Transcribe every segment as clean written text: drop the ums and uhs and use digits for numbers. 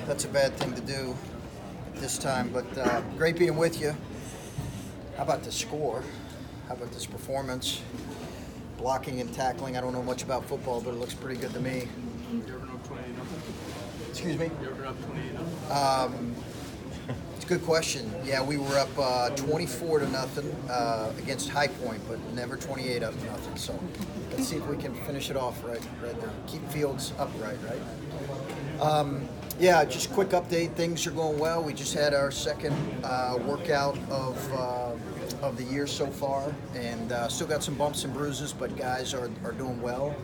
That's a bad thing to do at this time, but great being with you. How about the score? How about this performance? Blocking and tackling. I don't know much about football, but it looks pretty good to me. You ever up 28-0? Excuse me? You ever up 28-0? It's a good question. Yeah, we were up 24-0 against High Point, but never 28-0. So let's see if we can finish it off right now. Keep Fields upright, right? Yeah, just quick update. Things are going well. We just had our second workout of the year so far, and still got some bumps and bruises, but guys are doing well,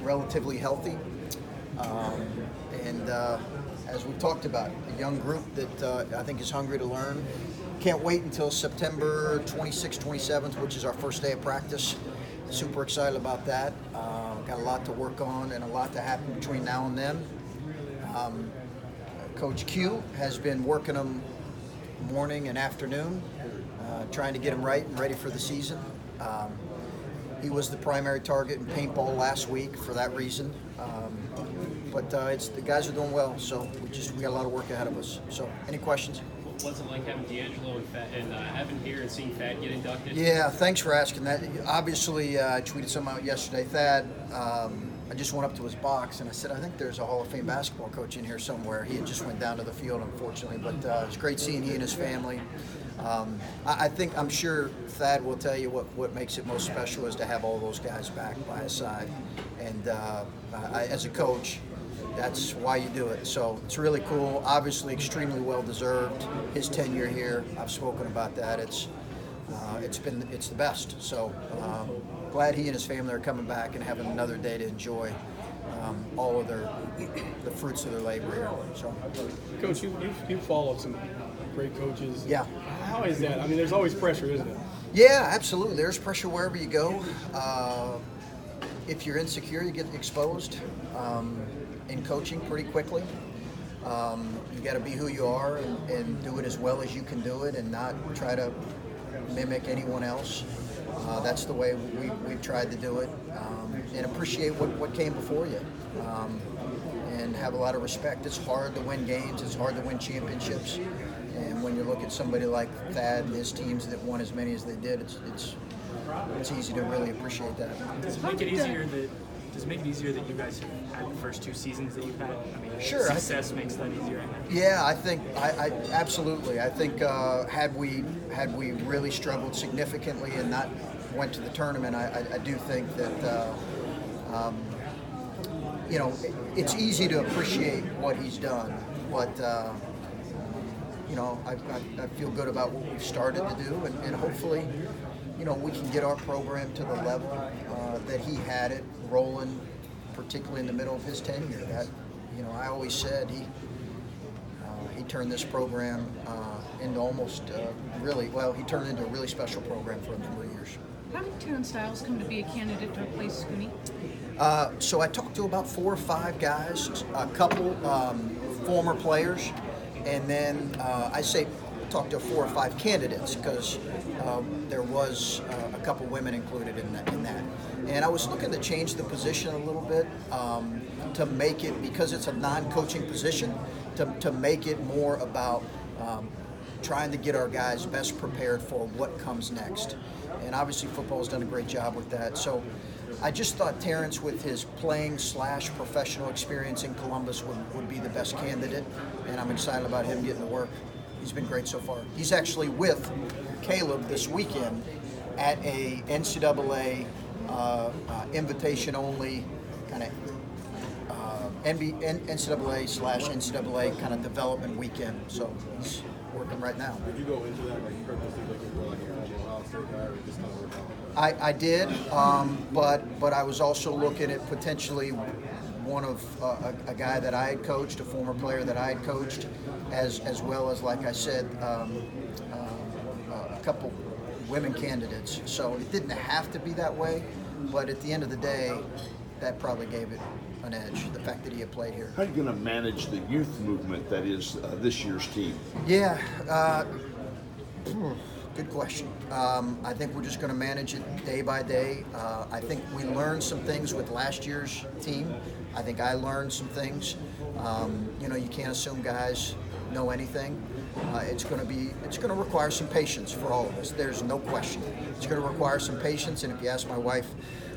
relatively healthy, and as we talked about, a young group that I think is hungry to learn. Can't wait until September 26th, 27th, which is our first day of practice. Super excited about that. Got a lot to work on and a lot to happen between now and then. Coach Q has been working them morning and afternoon, trying to get them right and ready for the season. He was the primary target in paintball last week for that reason. But the guys are doing well, so we got a lot of work ahead of us. So, any questions? What's it like having D'Angelo and Evan here and seeing Thad get inducted? Yeah, thanks for asking that. Obviously, I tweeted something out yesterday. Thad, I just went up to his box and I said, I think there's a Hall of Fame basketball coach in here somewhere. He had just went down to the field, unfortunately, but it's great seeing he and his family. I'm sure Thad will tell you what makes it most special is to have all those guys back by his side. And as a coach, that's why you do it. So it's really cool. Obviously, extremely well deserved. His tenure here, I've spoken about that. It's the best. So glad he and his family are coming back and having another day to enjoy all of the fruits of their labor here. So, Coach, you followed some great coaches. Yeah. How is that? I mean, there's always pressure, isn't it? Yeah, absolutely. There's pressure wherever you go. If you're insecure, you get exposed in coaching pretty quickly. You got to be who you are and do it as well as you can do it and not try to mimic anyone else. That's the way we've tried to do it, and appreciate what came before you, and have a lot of respect. It's hard to win games. It's hard to win championships. And when you look at somebody like Thad and his teams that won as many as they did, it's easy to really appreciate that. Does it make it easier that you guys have had the first two seasons that you've had? I mean, Sure. Success makes that easier. Yeah, I think I absolutely. I think had we really struggled significantly and not went to the tournament, I do think that it's easy to appreciate what he's done, but I feel good about what we've started to do, and hopefully, we can get our program to the level that he had it rolling, particularly in the middle of his tenure. That, I always said he turned this program into almost he turned into a really special program for a number of years. How did Terrence Styles come to be a candidate to replace Scooney? So I talked to about 4 or 5 guys, a couple former players, and then I talked to 4 or 5 candidates because there was a couple women included in that. And I was looking to change the position a little bit to make it, because it's a non-coaching position, to make it more about trying to get our guys best prepared for what comes next. And obviously football's done a great job with that. So I just thought Terrence, with his playing/professional experience in Columbus, would be the best candidate, and I'm excited about him getting to work. He's been great so far. He's actually with Caleb this weekend at a NCAA invitation-only kind of NCAA/NCAA kind of development weekend. So he's working right now. Did you go into that like purposely looking for like a former Ohio State guy, or just kind of work out? I did, but I was also looking at potentially one of a guy that I had coached, a former player that I had coached, as well as, like I said, a couple women candidates. So it didn't have to be that way, but at the end of the day, that probably gave it an edge, the fact that he had played here. How are you going to manage the youth movement that is this year's team? Yeah. Good question. I think we're just going to manage it day by day. I think we learned some things with last year's team. I think I learned some things. You can't assume guys know anything. It's going to require some patience for all of us. There's no question. It's going to require some patience, and if you ask my wife,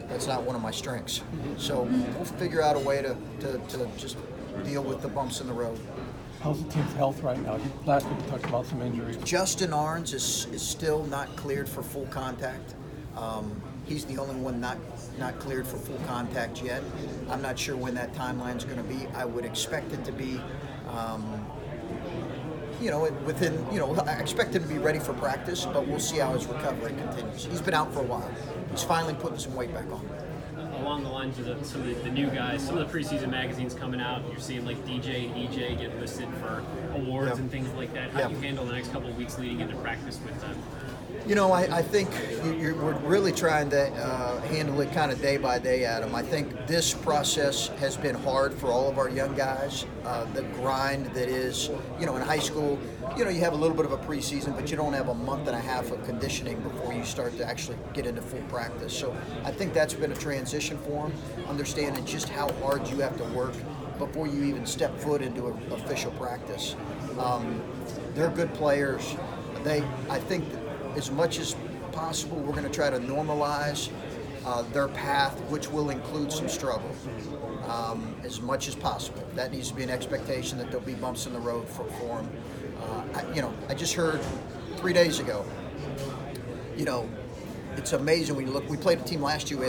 that's not one of my strengths. So we'll figure out a way to just deal with the bumps in the road. How's the team's health right now? Last week you talked about some injuries. Justin Arns is still not cleared for full contact. He's the only one not cleared for full contact yet. I'm not sure when that timeline is going to be. I would expect it to be, I expect him to be ready for practice, but we'll see how his recovery continues. He's been out for a while. He's finally putting some weight back on. Along the lines of some of the new guys, some of the preseason magazines coming out, you're seeing like DJ and EJ get listed for awards and things like that. How do you handle the next couple of weeks leading into practice with them? I think we're really trying to handle it kind of day by day, Adam. I think this process has been hard for all of our young guys. The grind that is, in high school, you have a little bit of a preseason, but you don't have a month and a half of conditioning before you start to actually get into full practice. So I think that's been a transition for them, understanding just how hard you have to work before you even step foot into an official practice. They're good players. I think as much as possible, we're going to try to normalize their path, which will include some struggle, as much as possible. That needs to be an expectation that there'll be bumps in the road for them. I just heard 3 days ago, it's amazing when you look. We played a team last year. We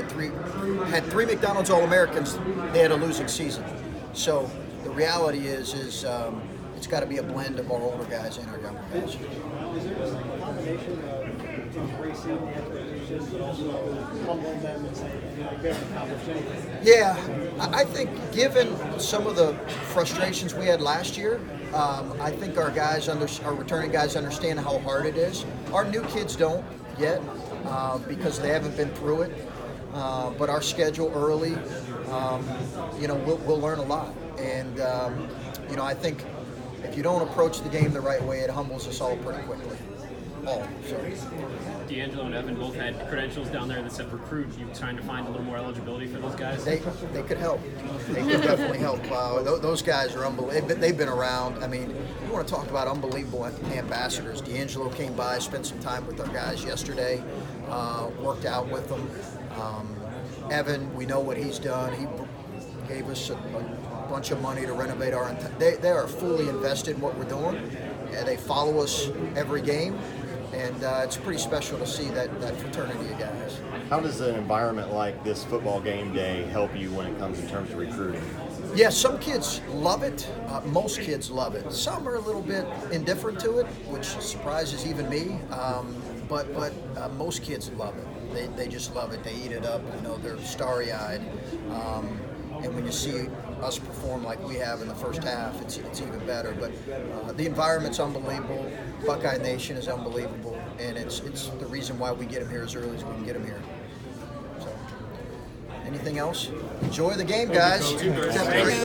had three McDonald's All-Americans. They had a losing season. So the reality is it's got to be a blend of our older guys and our younger guys. Is there a combination of embracing the expectations, but also humbling them and saying, they haven't accomplished anything? Yeah, I think given some of the frustrations we had last year, I think our returning guys understand how hard it is. Our new kids don't yet because they haven't been through it. But our schedule early, we'll learn a lot. And, I think if you don't approach the game the right way, it humbles us all pretty quickly. D'Angelo and Evan both had credentials down there that said recruit. You trying to find a little more eligibility for those guys? They could help. They could definitely help. Those guys are unbelievable. They've been around. I mean, you want to talk about unbelievable ambassadors. D'Angelo came by, spent some time with our guys yesterday, worked out with them. Evan, we know what he's done. He gave us a bunch of money to renovate our entire. They are fully invested in what we're doing. They follow us every game. And it's pretty special to see that fraternity of guys. How does an environment like this football game day help you when it comes in terms of recruiting? Yeah, some kids love it. Most kids love it. Some are a little bit indifferent to it, which surprises even me. But most kids love it. They just love it. They eat it up. They're starry-eyed. And when you see us perform like we have in the first half, it's even better. But the environment's unbelievable. Buckeye Nation is unbelievable, and it's the reason why we get them here as early as we can get them here. So, anything else? Enjoy the game, guys.